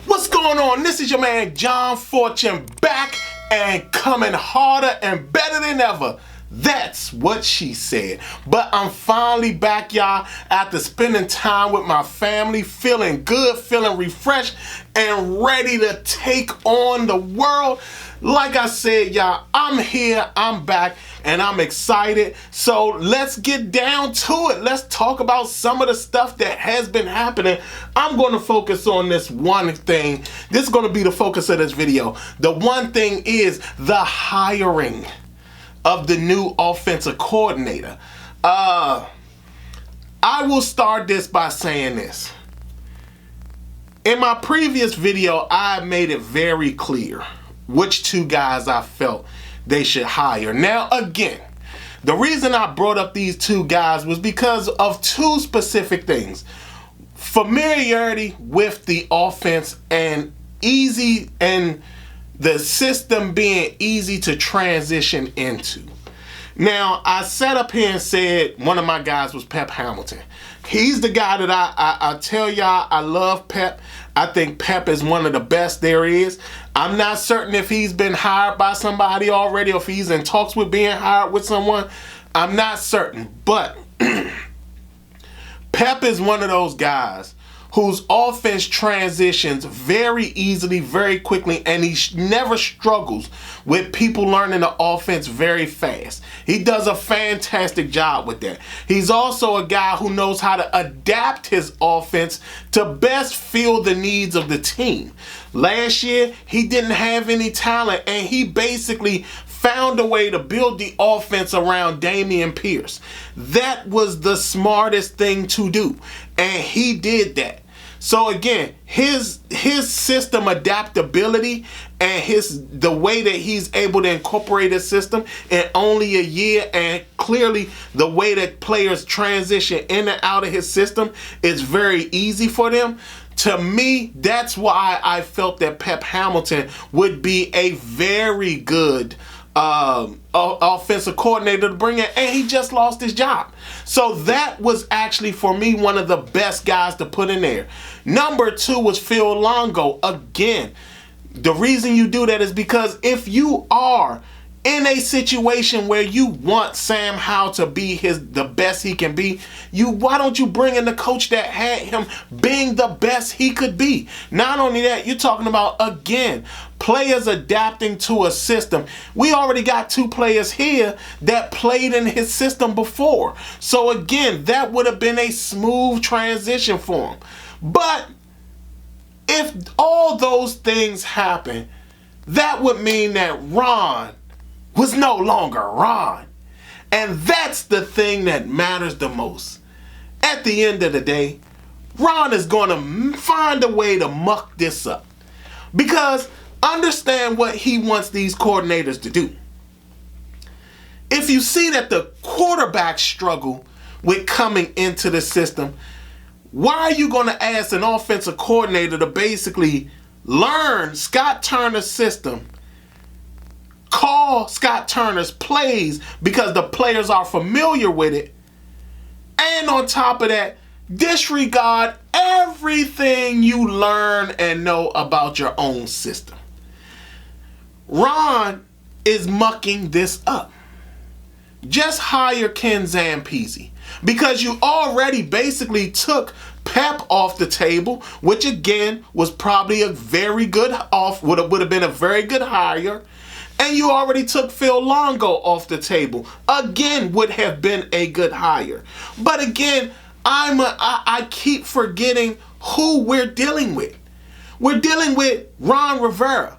What's going on? This is your man John Fortune back and coming harder and better than ever. That's what she said. But I'm finally back, y'all, after spending time with my family, feeling good, feeling refreshed, and ready to take on the world. Like I said, y'all, I'm here, I'm back, and I'm excited. So let's get down to it. Let's talk about some of the stuff that has been happening. I'm going to focus on this one thing. This is going to be the focus of this video. The one thing is the hiring of the new offensive coordinator. I will start this by saying this. In my previous video, I made it very clear which two guys I felt they should hire. Now, again, the reason I brought up these two guys was because of two specific things. Familiarity with the offense and the system being easy to transition into. Now, I sat up here and said one of my guys was Pep Hamilton. He's the guy that I tell y'all I love Pep. I think Pep is one of the best there is. I'm not certain if he's been hired by somebody already or if he's in talks with being hired with someone. I'm not certain. But Pep is one of those guys whose offense transitions very easily, very quickly, and he never struggles with people learning the offense very fast. He does a fantastic job with that. He's also a guy who knows how to adapt his offense to best fill the needs of the team. Last year, he didn't have any talent, and he basically found a way to build the offense around Dameon Pierce. That was the smartest thing to do, and he did that. So again, his system adaptability and the way that he's able to incorporate his system in only a year, and clearly the way that players transition in and out of his system is very easy for them. To me, that's why I felt that Pep Hamilton would be a very good offensive coordinator to bring in, and he just lost his job. So that was actually, for me, one of the best guys to put in there. Number two was Phil Longo. Again, the reason you do that is because if you are in a situation where you want Sam Howell to be the best he can be, why don't you bring in the coach that had him being the best he could be? Not only that, you're talking about, again, players adapting to a system. We already got two players here that played in his system before. So again, that would have been a smooth transition for him. But if all those things happen, that would mean that Ron was no longer Ron. And that's the thing that matters the most. At the end of the day, Ron is going to find a way to muck this up. Because understand what he wants these coordinators to do. If you see that the quarterbacks struggle with coming into the system, why are you going to ask an offensive coordinator to basically learn Scott Turner's system, call Scott Turner's plays because the players are familiar with it, and on top of that, disregard everything you learn and know about your own system? Ron is mucking this up. Just hire Ken Zampese, because you already basically took Pep off the table, which again was probably a very good would have been a very good hire. And you already took Phil Longo off the table. Again, would have been a good hire. But again, I keep forgetting who we're dealing with. We're dealing with Ron Rivera,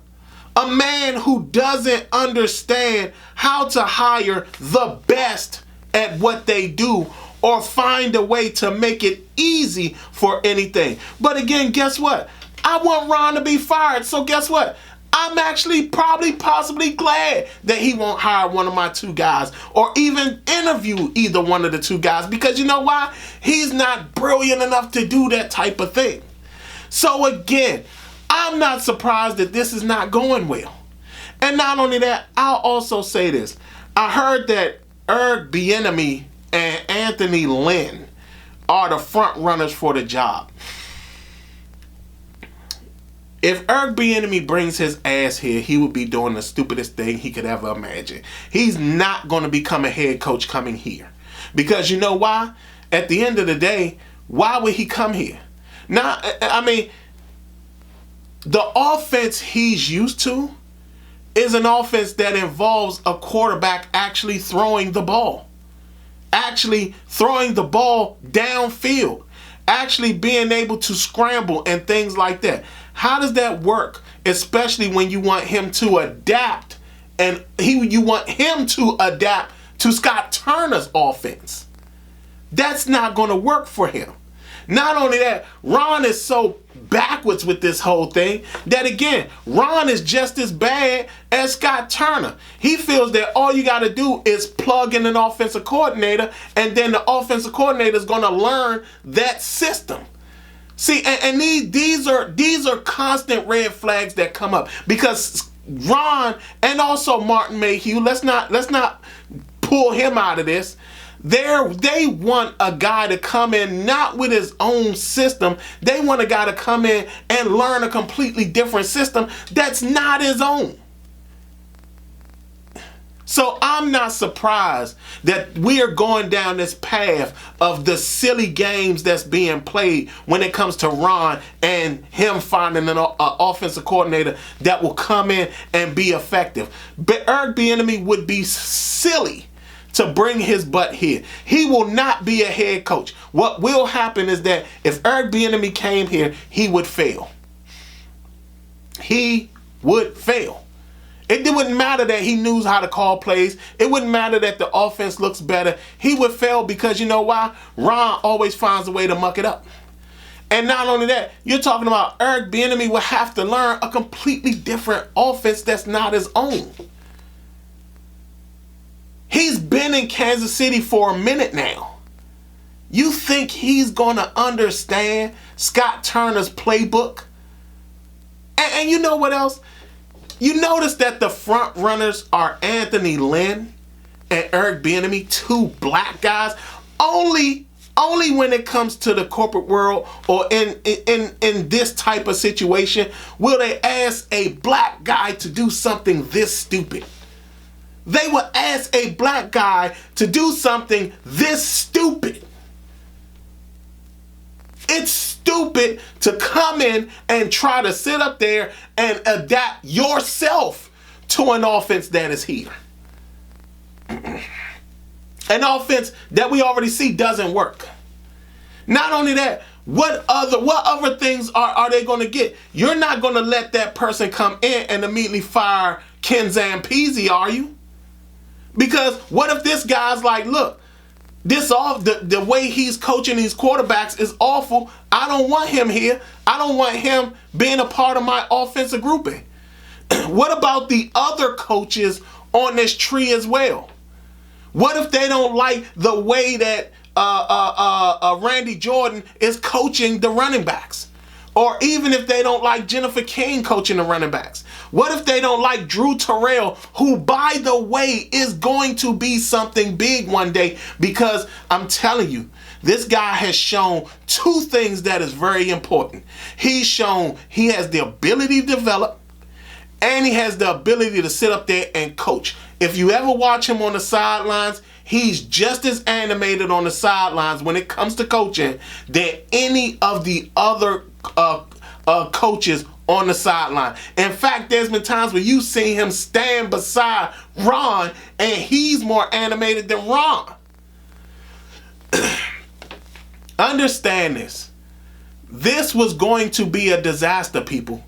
a man who doesn't understand how to hire the best at what they do or find a way to make it easy for anything. But again, guess what? I want Ron to be fired. So guess what? I'm actually probably possibly glad that he won't hire one of my two guys or even interview either one of the two guys, because you know why? He's not brilliant enough to do that type of thing. So again, I'm not surprised that this is not going well. And not only that, I'll also say this. I heard that Eric Bieniemy and Anthony Lynn are the front runners for the job. If Eric Bieniemy brings his ass here, he would be doing the stupidest thing he could ever imagine. He's not going to become a head coach coming here. Because you know why? At the end of the day, why would he come here? Now, I mean, the offense he's used to is an offense that involves a quarterback actually throwing the ball. Actually throwing the ball downfield. Actually being able to scramble and things like that. How does that work? Especially when you want him to adapt, and you want him to adapt to Scott Turner's offense. That's not going to work for him. Not only that, Ron is so backwards with this whole thing that, again, Ron is just as bad as Scott Turner. He feels that all you got to do is plug in an offensive coordinator, and then the offensive coordinator is going to learn that system. See, and these are constant red flags that come up, because Ron and also Martin Mayhew, let's not pull him out of this. They want a guy to come in not with his own system. They want a guy to come in and learn a completely different system that's not his own. So I'm not surprised that we are going down this path of the silly games that's being played when it comes to Ron and him finding an offensive coordinator that will come in and be effective. But Eric Bieniemy would be silly to bring his butt here. He will not be a head coach. What will happen is that if Eric Bieniemy came here, he would fail. He would fail. It wouldn't matter that he knew how to call plays. It wouldn't matter that the offense looks better. He would fail because you know why? Ron always finds a way to muck it up. And not only that, you're talking about Eric Bieniemy will have to learn a completely different offense that's not his own. He's been in Kansas City for a minute now. You think he's going to understand Scott Turner's playbook? And you know what else? You notice that the front runners are Anthony Lynn and Eric Bieniemy, two black guys. Only when it comes to the corporate world or in this type of situation will they ask a black guy to do something this stupid. They will ask a black guy to do something this stupid. It's stupid to come in and try to sit up there and adapt yourself to an offense that is here. An offense that we already see doesn't work. Not only that, what other things are they going to get? You're not going to let that person come in and immediately fire Ken Zampese, are you? Because what if this guy's like, look, the way he's coaching these quarterbacks is awful. I don't want him here. I don't want him being a part of my offensive grouping. What about the other coaches on this tree as well? What if they don't like the way that Randy Jordan is coaching the running backs? Or even if they don't like Jennifer King coaching the running backs? What if they don't like Drew Terrell, who, by the way, is going to be something big one day? Because I'm telling you, this guy has shown two things that is very important. He's shown he has the ability to develop, and he has the ability to sit up there and coach. If you ever watch him on the sidelines, he's just as animated on the sidelines when it comes to coaching than any of the other coaches on the sideline. In fact, there's been times where you've seen him stand beside Ron and he's more animated than Ron. Understand this. This was going to be a disaster, people.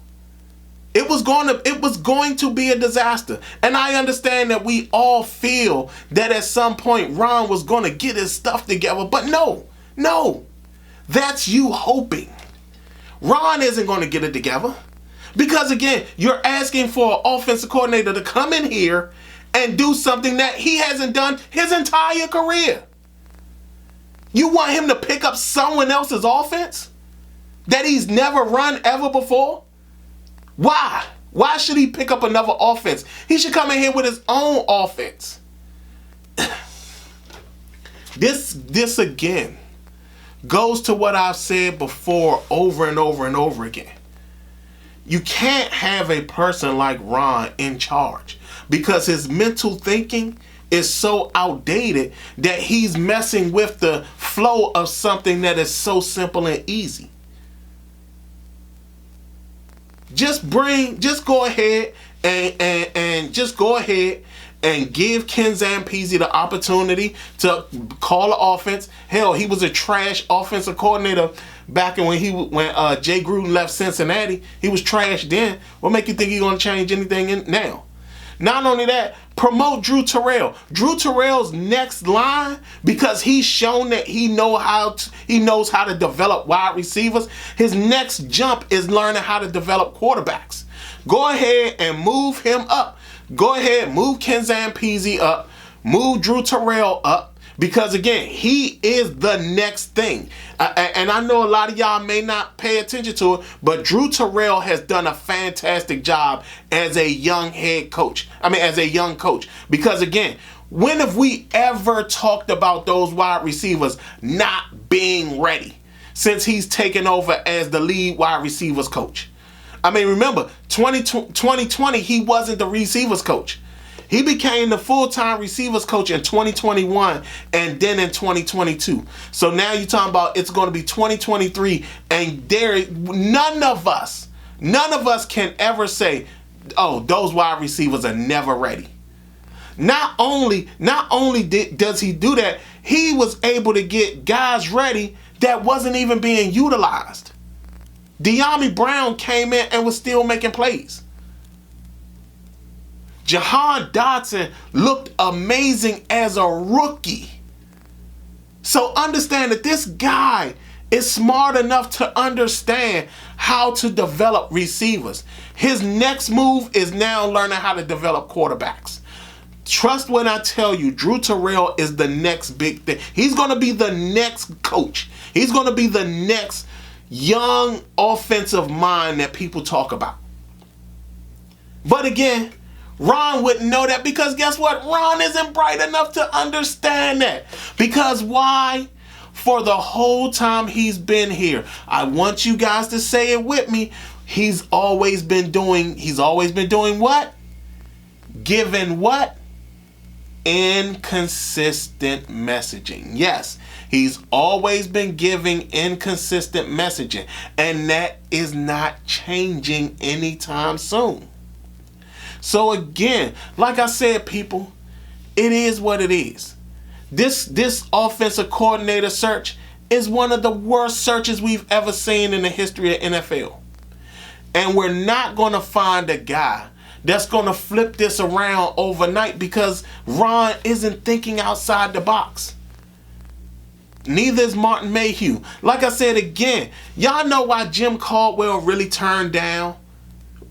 It was going to be a disaster. And I understand that we all feel that at some point Ron was going to get his stuff together. But no. That's you hoping. Ron isn't going to get it together. Because again, you're asking for an offensive coordinator to come in here and do something that he hasn't done his entire career. You want him to pick up someone else's offense that he's never run ever before? Why? Why should he pick up another offense? He should come in here with his own offense. This again goes to what I've said before over and over and over again. You can't have a person like Ron in charge because his mental thinking is so outdated that he's messing with the flow of something that is so simple and easy. Just go ahead and give Ken Zampese the opportunity to call an offense. Hell, he was a trash offensive coordinator back when Jay Gruden left Cincinnati. He was trash then. What make you think he's going to change anything now? Not only that, promote Drew Terrell. Drew Terrell's next line, because he's shown that he knows how to develop wide receivers. His next jump is learning how to develop quarterbacks. Go ahead and move him up. Go ahead, move Ken Zampese up. Move Drew Terrell up. Because again, he is the next thing. And I know a lot of y'all may not pay attention to it, but Drew Terrell has done a fantastic job as a young coach. Because again, when have we ever talked about those wide receivers not being ready since he's taken over as the lead wide receivers coach? I mean, remember, 2020, he wasn't the receivers coach. He became the full-time receivers coach in 2021 and then in 2022. So now you're talking about it's going to be 2023, and none of us can ever say, oh, those wide receivers are never ready. Not only does he do that, he was able to get guys ready that wasn't even being utilized. De'Ami Brown came in and was still making plays. Jahan Dotson looked amazing as a rookie. So understand that this guy is smart enough to understand how to develop receivers. His next move is now learning how to develop quarterbacks. Trust when I tell you, Drew Terrell is the next big thing. He's going to be the next coach. He's going to be the next young offensive mind that people talk about. But again, Ron wouldn't know that because guess what? Ron isn't bright enough to understand that. Because why? For the whole time he's been here, I want you guys to say it with me. He's always been doing what? Giving what? Inconsistent messaging. Yes, he's always been giving inconsistent messaging, and that is not changing anytime soon. So again, like I said, people, it is what it is. This offensive coordinator search is one of the worst searches we've ever seen in the history of NFL. And we're not going to find a guy that's going to flip this around overnight because Ron isn't thinking outside the box. Neither is Martin Mayhew. Like I said again, y'all know why Jim Caldwell really turned down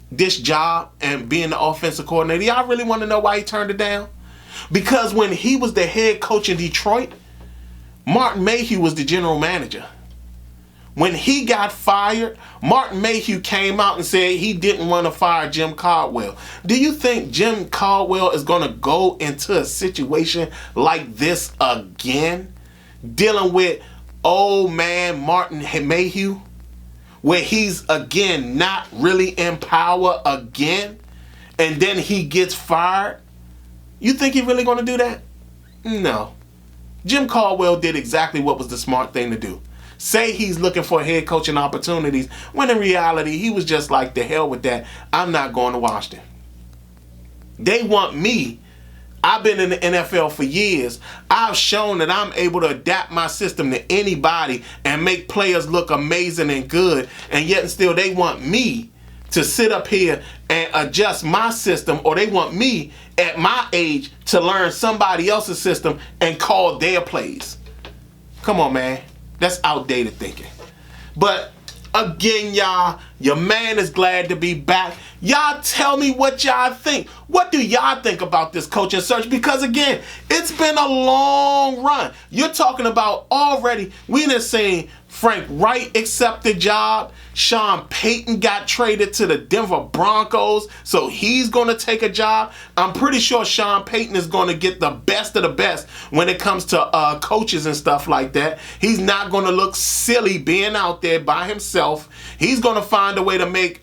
this job and being the offensive coordinator. Y'all really want to know why he turned it down? Because when he was the head coach in Detroit, Martin Mayhew was the general manager. When he got fired, Martin Mayhew came out and said he didn't want to fire Jim Caldwell. Do you think Jim Caldwell is going to go into a situation like this again? Dealing with old man Martin Mayhew? Where he's again not really in power again, and then he gets fired? You think he's really going to do that? No. Jim Caldwell did exactly what was the smart thing to do. Say he's looking for head coaching opportunities, when in reality he was just like, the hell with that. I'm not going to Washington. They want me. I've been in the NFL for years. I've shown that I'm able to adapt my system to anybody and make players look amazing and good. And yet and still they want me to sit up here and adjust my system, or they want me at my age to learn somebody else's system and call their plays. Come on, man. That's outdated thinking. But Again, y'all, your man is glad to be back. Y'all tell me what y'all think. What do y'all think about this coaching search? Because again, it's been a long run. You're talking about already, we done seen Frank Wright accept the job. Sean Payton got traded to the Denver Broncos, so he's going to take a job. I'm pretty sure Sean Payton is going to get the best of the best when it comes to coaches and stuff like that. He's not going to look silly being out there by himself. He's going to find a way to make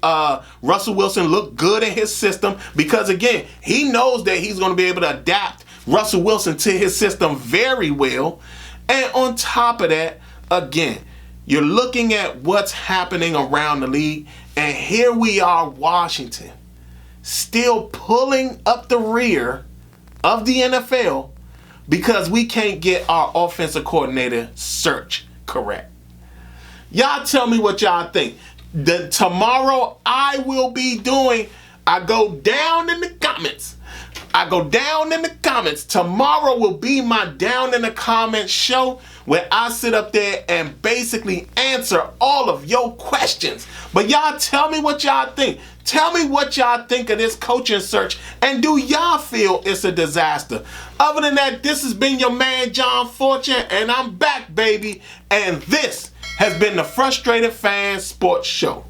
Russell Wilson look good in his system because, again, he knows that he's going to be able to adapt Russell Wilson to his system very well. And on top of that, again, you're looking at what's happening around the league, and here we are, Washington, still pulling up the rear of the NFL because we can't get our offensive coordinator search correct. Y'all tell me what y'all think. Tomorrow I will be doing, I go down in the comments. Tomorrow will be my down in the comments show where I sit up there and basically answer all of your questions. But y'all tell me what y'all think. Tell me what y'all think of this coaching search, and do y'all feel it's a disaster? Other than that, this has been your man John Fortune, and I'm back, baby. And this has been the Frustrated Fan Sports Show.